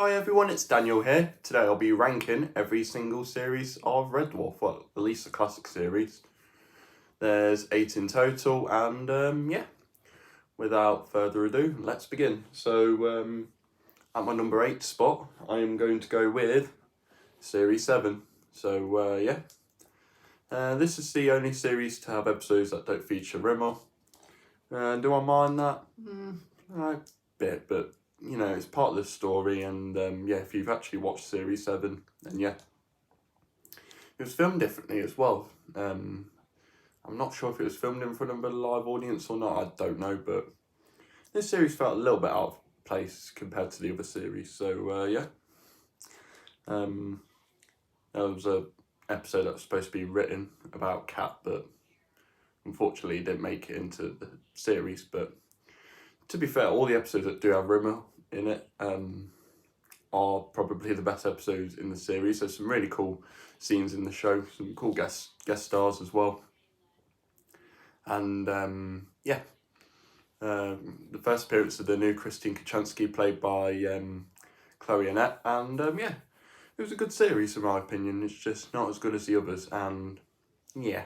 Hi everyone, it's Daniel here. Today I'll be ranking every single series of Red Dwarf, well, at least the classic series. There's 8 in total, and without further ado, let's begin. So, at my number 8 spot, I am going to go with Series 7. So, this is the only series to have episodes that don't feature Rimmer. Do I mind that? A bit, but you know, it's part of the story, and if you've actually watched Series 7, then yeah. It was filmed differently as well. I'm not sure if it was filmed in front of a live audience or not, I don't know, but this series felt a little bit out of place compared to the other series, so there was a episode that was supposed to be written about Cat, but unfortunately didn't make it into the series, but to be fair, all the episodes that do have Rimmer in it are probably the best episodes in the series. There's some really cool scenes in the show, some cool guest stars as well. And the first appearance of the new Christine Kachansky, played by Chloe Annette, and it was a good series in my opinion. It's just not as good as the others, and yeah,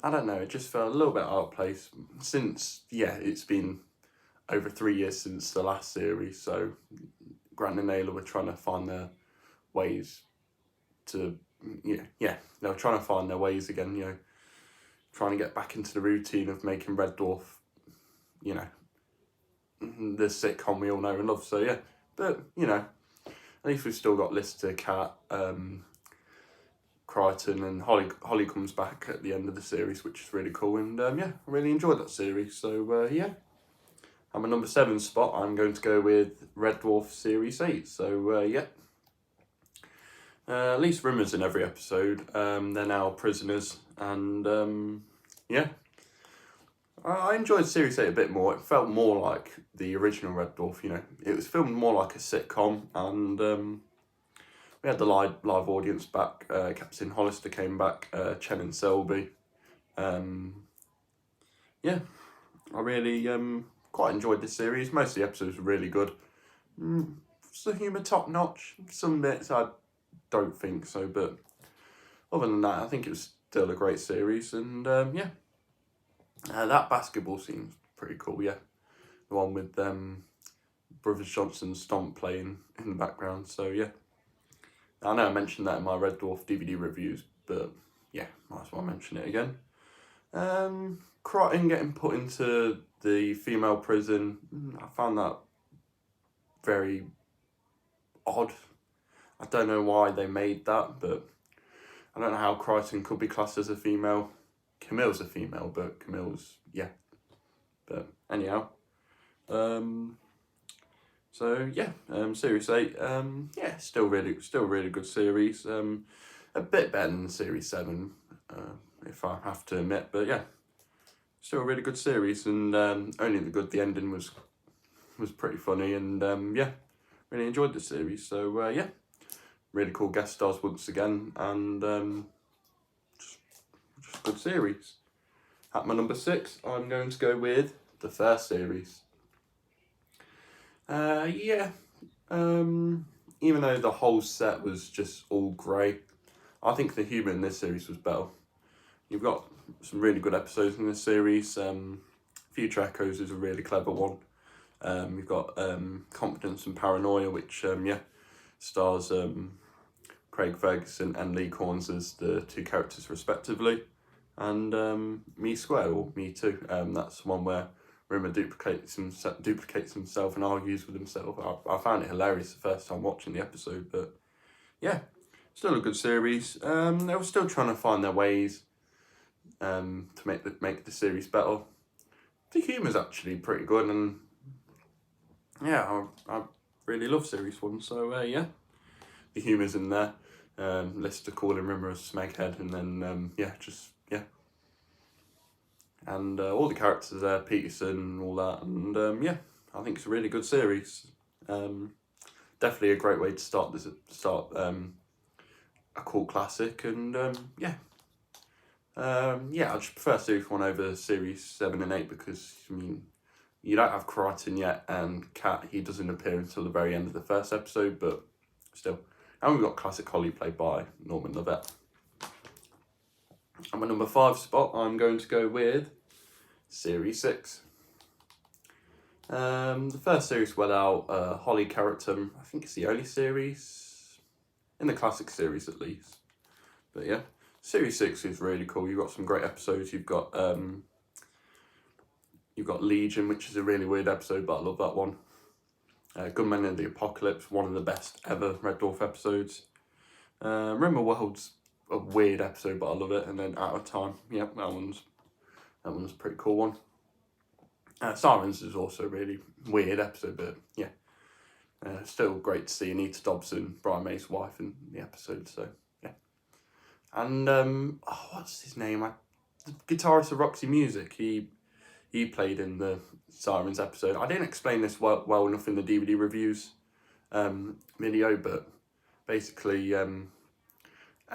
I don't know, it just felt a little bit out of place since, it's been over 3 years since the last series, so Grant and Naylor were trying to find their ways to, they were trying to find their ways again, trying to get back into the routine of making Red Dwarf, the sitcom we all know and love, so yeah, but, at least we've still got Lister, Cat, Crichton, and Holly comes back at the end of the series, which is really cool, and I really enjoyed that series, so at my number 7 spot, I'm going to go with Red Dwarf Series 8. So, at least Rimmer's in every episode. They're now prisoners. And, I enjoyed Series 8 a bit more. It felt more like the original Red Dwarf, It was filmed more like a sitcom. And we had the live audience back. Captain Hollister came back. Chen and Selby. I really... quite enjoyed this series. Most of the episodes were really good. Was the humour top notch? Some bits I don't think so, but other than that, I think it was still a great series. And that basketball scene's pretty cool. Yeah, the one with Brothers Johnson Stomp playing in the background. So yeah, I know I mentioned that in my Red Dwarf DVD reviews, but yeah, might as well mention it again. Crichton getting put into the female prison, I found that very odd. I don't know why they made that, but I don't know how Crichton could be classed as a female. Camille's a female, but Camille's, But anyhow, Series 8, still really good series. A bit better than Series 7, if I have to admit, but yeah. Still a really good series, and only the ending was pretty funny, and really enjoyed the series. So really cool guest stars once again, and just good series. At my number 6, I'm going to go with the first series. Even though the whole set was just all grey, I think the humour in this series was better. You've got some really good episodes in this series. Future Echoes is a really clever one. You've got Confidence and Paranoia, which stars Craig Ferguson and Lee Corns as the two characters respectively, and Me Square, or Me Too. That's one where Rimmer duplicates himself and argues with himself. I found it hilarious the first time watching the episode, but yeah, still a good series. They were still trying to find their ways to make the series better. The humour's actually pretty good, and I really love Series 1, so the humour's in there. Lister calling Rimmer a smeghead, and then and all the characters there, Peterson and all that, and I think it's a really good series. Definitely a great way to start a cult classic, and I just prefer Series 1 over Series 7 and 8 because, you don't have Crichton yet, and Cat, he doesn't appear until the very end of the first episode, but still. And we've got Classic Holly played by Norman Lovett. And my number 5 spot, I'm going to go with Series 6. The first series without Holly character, I think it's the only series, in the classic series at least. But yeah, Series 6 is really cool. You've got some great episodes. You've got Legion, which is a really weird episode, but I love that one. Gunmen in the Apocalypse, one of the best ever Red Dwarf episodes. Rimmer World's a weird episode, but I love it. And then Out of Time, yeah, that one's a pretty cool one. Sirens is also a really weird episode, but yeah, still great to see Anita Dobson, Brian May's wife, in the episode. So yeah, and what's his name? The guitarist of Roxy Music. He played in the Sirens episode. I didn't explain this well enough in the DVD reviews video, but basically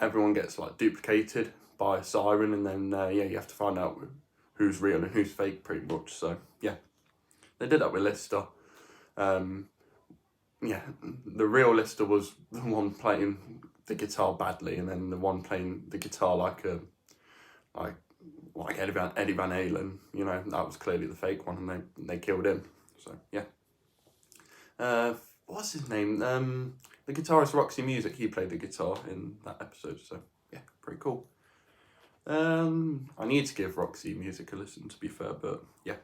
everyone gets like duplicated by a siren, and then you have to find out who's real and who's fake, pretty much. So yeah, they did that with Lister. Yeah, the real Lister was the one playing the guitar badly, and then the one playing the guitar like Eddie Van Halen. You know, that was clearly the fake one, and they killed him. So yeah. What's his name? The guitarist Roxy Music. He played the guitar in that episode. So yeah, pretty cool. I need to give Roxy Music a listen, to be fair, but yeah.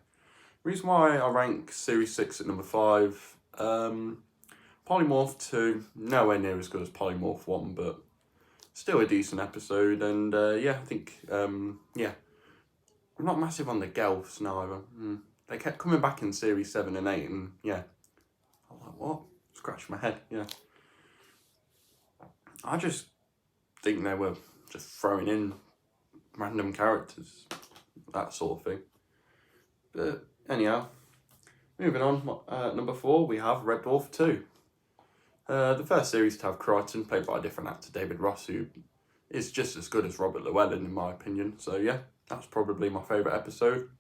Reason why I rank Series 6 at number 5, Polymorph 2, nowhere near as good as Polymorph 1, but still a decent episode, and yeah, I think, yeah, I'm not massive on the Gelfs now. They kept coming back in Series 7 and 8, and yeah, I was like, what? Scratch my head, yeah. I just think they were just throwing in random characters, that sort of thing. But anyhow, moving on, number 4, we have Red Dwarf 2. The first series to have Crichton, played by a different actor, David Ross, who is just as good as Robert Llewellyn, in my opinion. So yeah, that's probably my favourite episode.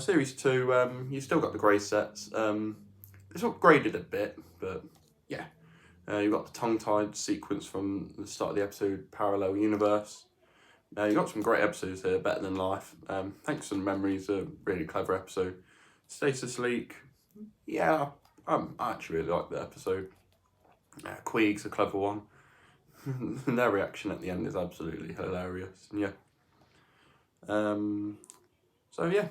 Series 2, you still got the grey sets. It's upgraded a bit, but yeah. You've got the tongue-tied sequence from the start of the episode, Parallel Universe. You've got some great episodes here, Better Than Life. Thanks for the Memories, a really clever episode. Stasis Leak, yeah, I actually really like the episode. Queeg's a clever one. Their reaction at the end is absolutely hilarious. And yeah. So yeah,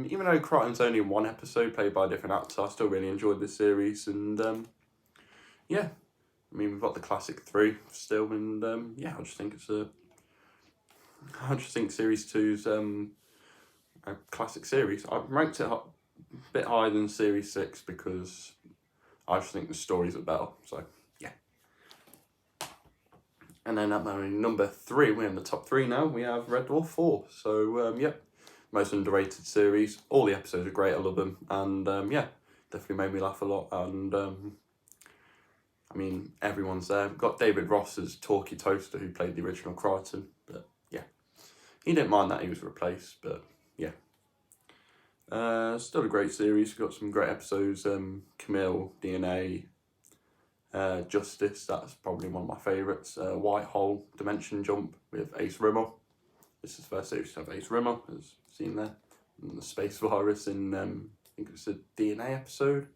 even though Crichton's only in one episode, played by a different actor, I still really enjoyed this series. And yeah, I mean, we've got the classic 3 still, and yeah, I just think Series 2's a classic series. I've ranked it a bit higher than Series 6 because I just think the stories are better. So yeah. And then at my number 3, we're in the top 3 now. We have Red Dwarf 4. So yeah, most underrated series. All the episodes are great. I love them, and yeah, definitely made me laugh a lot. And I mean, everyone's there. We've got David Ross as Talkie Toaster, who played the original Crichton, but yeah, he didn't mind that he was replaced. But yeah, still a great series. We've got some great episodes. Camille, DNA, Justice, that's probably one of my favourites. White Hole, Dimension Jump with Ace Rimmer. This is the first series to have Ace Rimmer, as seen there. And the Space Virus in, I think it's a DNA episode.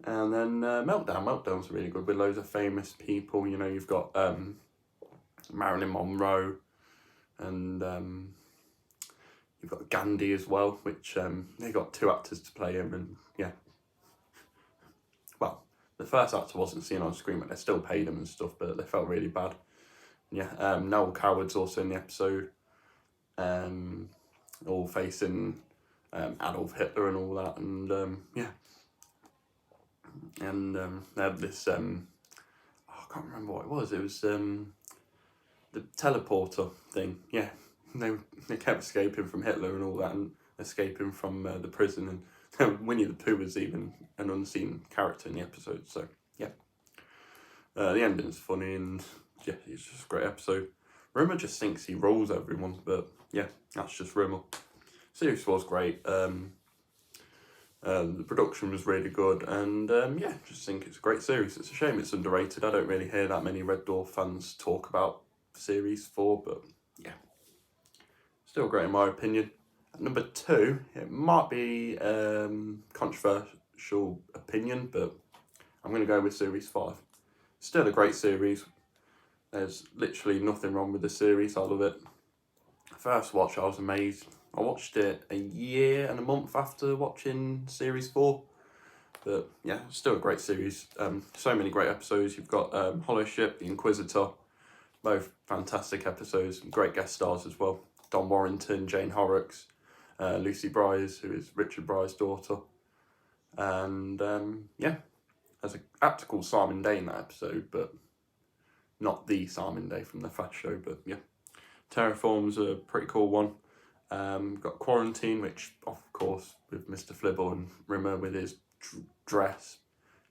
And then Meltdown. Meltdown's really good with loads of famous people. You know, you've got Marilyn Monroe, and you've got Gandhi as well, which they got 2 actors to play him, and yeah. Well, the first actor wasn't seen on screen, but they still paid him and stuff, but they felt really bad. Yeah, Noel Coward's also in the episode, all facing Adolf Hitler and all that, and yeah. And they had this, I can't remember what it was. It was the teleporter thing. Yeah, they kept escaping from Hitler and all that, and escaping from the prison. And Winnie the Pooh was even an unseen character in the episode. So yeah, the ending's funny, and yeah, it's just a great episode. Rimmer just thinks he rules everyone, but yeah, that's just Rimmer. Series 4's great. The production was really good, and yeah, just think it's a great series. It's a shame it's underrated. I don't really hear that many Red Dwarf fans talk about Series 4, but yeah, still great in my opinion. At number 2, it might be controversial opinion, but I'm going to go with Series 5. Still a great series. There's literally nothing wrong with the series. I love it. First watch, I was amazed. I watched it a year and a month after watching Series 4. But yeah, still a great series. So many great episodes. You've got Hollow Ship, The Inquisitor. Both fantastic episodes. Great guest stars as well. Don Warrington, Jane Horrocks, Lucy Bryers, who is Richard Bryers' daughter. And yeah, there's an actor called Simon Day in that episode, but not the Simon Day from the Flash show, but yeah. Terraform's a pretty cool one. Got Quarantine, which of course with Mr. Flibble and Rimmer with his dress,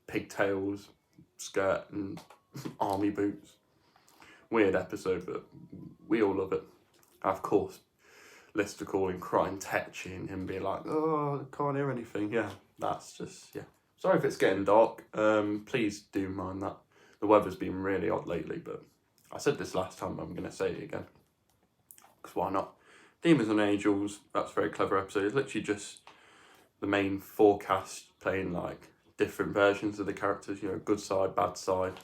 pigtails, skirt and army boots. Weird episode, but we all love it. Of course, Lister calling, crying, tetchy, and him being like, "Oh, I can't hear anything." Yeah, that's just, yeah. Sorry if it's getting dark. Please do mind that. The weather's been really odd lately, but I said this last time, I'm going to say it again. Because why not? Demons and Angels, that's a very clever episode. It's literally just the main forecast playing like different versions of the characters, you know, good side, bad side.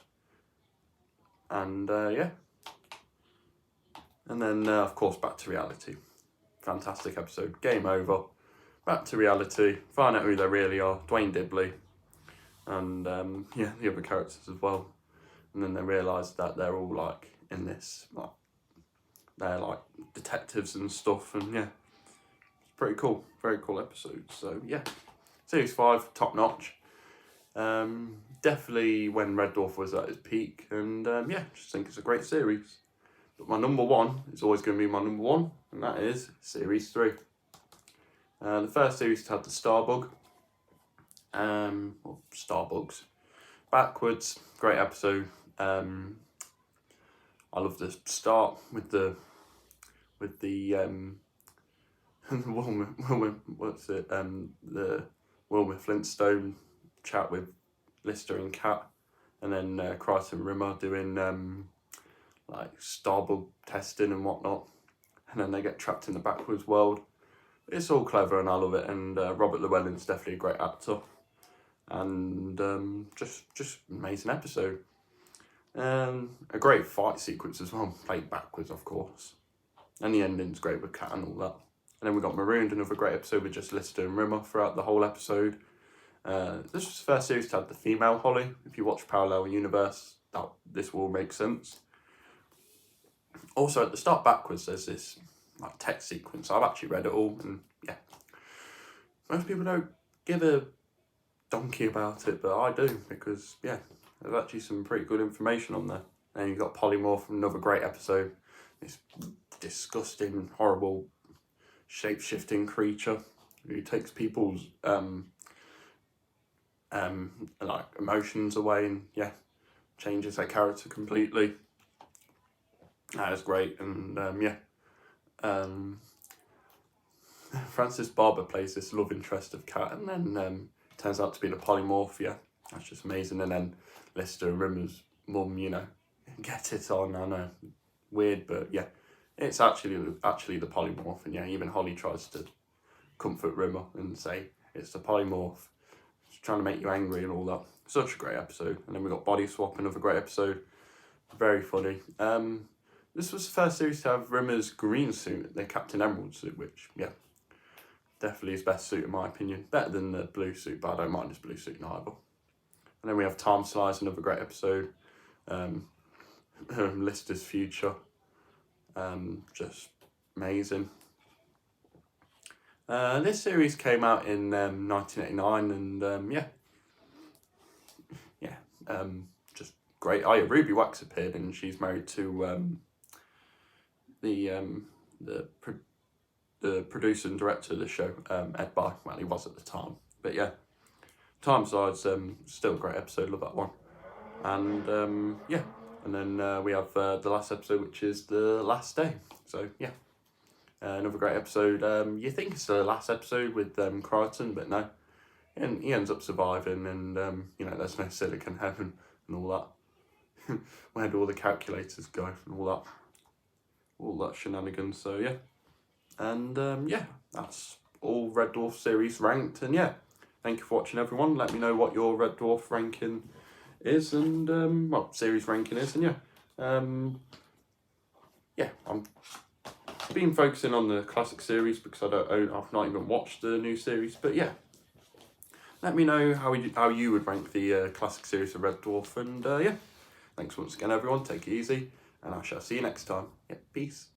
And yeah. And then, of course, Back to Reality. Fantastic episode. Game over. Back to reality. Find out who they really are. Dwayne Dibley. And yeah, the other characters as well. And then they realise that they're all like in this, like, they're like detectives and stuff. And yeah, it's pretty cool. Very cool episode. So yeah, Series 5, top notch. Definitely when Red Dwarf was at its peak. And yeah, just think it's a great series. But my number 1 is always going to be my number 1, and that is Series 3. The first series had the Starbug, or Starbugs. Backwards, great episode. I love the start with the the Wilmer Flintstone chat with Lister and Kat, and then Crichton Rimmer doing like Starbug testing and whatnot, and then they get trapped in the backwards world. It's all clever and I love it, and Robert Llewellyn's definitely a great actor, and just amazing episode. A great fight sequence as well, played backwards of course, and the ending's great with Kat and all that. And then we got Marooned, another great episode with just Lister and Rimmer throughout the whole episode. This was the first series to have the female Holly. If you watch Parallel Universe, this will make sense. Also, at the start backwards, there's this like text sequence. I've actually read it all, and yeah, most people don't give a donkey about it, but I do, because yeah, there's actually some pretty good information on there. And you've got Polymorph, another great episode. This disgusting, horrible, shape-shifting creature who takes people's like emotions away, and yeah, changes their character completely. That is great, and yeah. Francis Barber plays this love interest of Kat, and then turns out to be the polymorph. Yeah, that's just amazing. And then Lister and Rimmer's mum, you know, get it on. I know, weird, but yeah, it's actually the polymorph. And yeah, even Holly tries to comfort Rimmer and say it's the polymorph. It's trying to make you angry and all that. Such a great episode. And then we got Body Swap, another great episode. Very funny. This was the first series to have Rimmer's green suit, the Captain Emerald suit, which, yeah, definitely his best suit in my opinion. Better than the blue suit, but I don't mind his blue suit neither. And then we have Time Slice, another great episode. Lister's future. Just amazing. This series came out in 1989, and just great. Oh yeah, Ruby Wax appeared, and she's married to the producer and director of the show, Ed By. Well, he was at the time, but yeah, Time Side's still a great episode. Love that one, and yeah, and then we have the last episode, which is The Last Day. So yeah, another great episode. You think it's the last episode with Crichton, but no, and he ends up surviving, and you know, there's no silicon heaven and all that. Where do all the calculators go and all that shenanigans? So yeah, and yeah, that's all Red Dwarf series ranked, and yeah, thank you for watching, everyone. Let me know what your Red Dwarf ranking is, and well, series ranking is, and yeah, I'm been focusing on the classic series because I've not even watched the new series, but yeah. Let me know how you would rank the classic series of Red Dwarf, and yeah, thanks once again, everyone. Take it easy, and I shall see you next time. Yeah, peace.